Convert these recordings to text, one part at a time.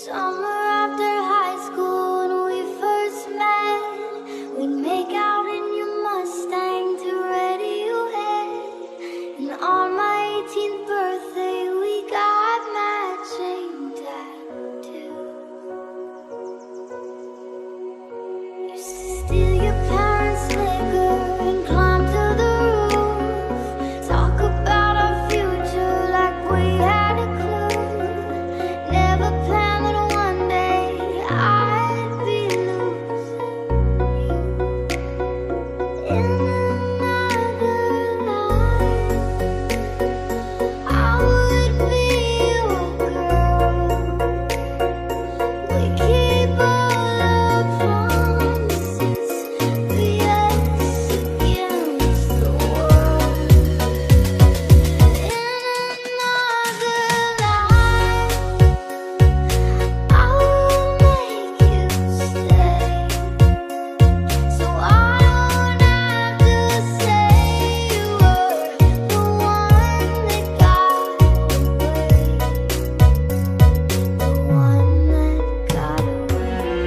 Summer after high school when we first met, we'd make out in your Mustang to Radiohead. And on my 18th birthday we got matching tattoos. Used to steal your parents' liquor and climb to the roof, talk about our future like we had a clue. Never planned that one day I'd be losing you. In another life, I would be your girl. We keep all our promises, be us against the world. In another life, I will make you stay, so I don't have to say you were the one that got away, the one that got away.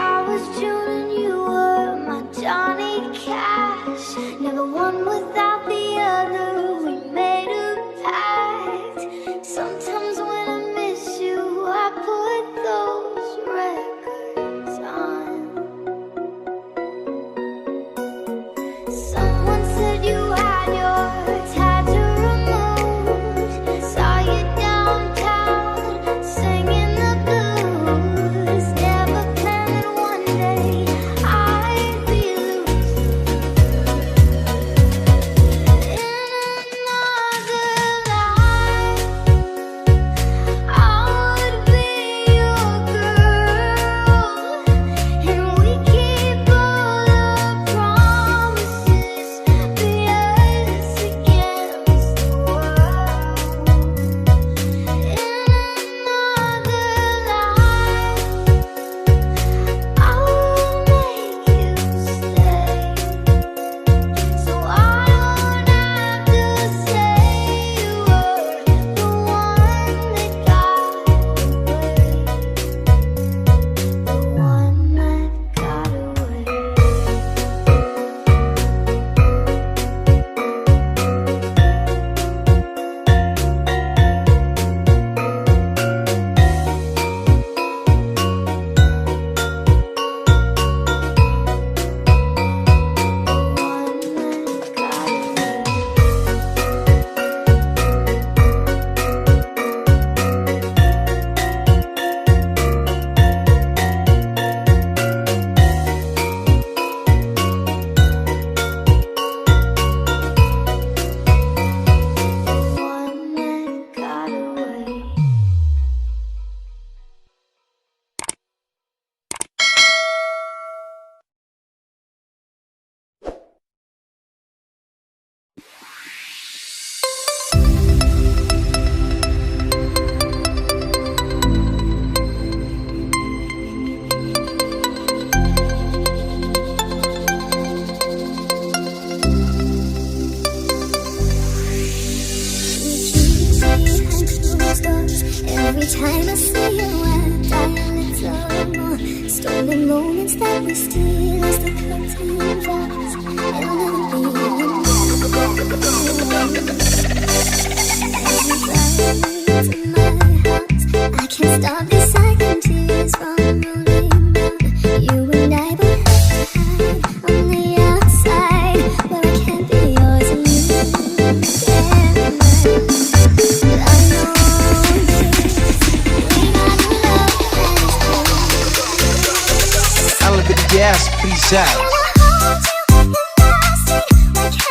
I was June and you were my Johnny Cash. Never one without the other. We made a pact. Sometimes when I miss you, I put those records on. Someone said you had your tattoo removed. Saw you downtown singing the blues. Never planned that one day I'd be losing you. In another life, I would be your girl. And we keep all our promises, be us against the world. In another life, I will make you stay, so I don't have to say you were the one that got away, the one that got away. Every time I see you, I die a little more. Stolen moments that we steal as the curtain falls. It'll never be enough. As you drive me to my house, I can't stop these silent tears from rolling down. You and I both have to hide on the outside, where I can't be yours and you can mine. But I know Elevated gas, please out. I wanna hold you like a nasty, like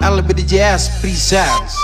LBDJS presents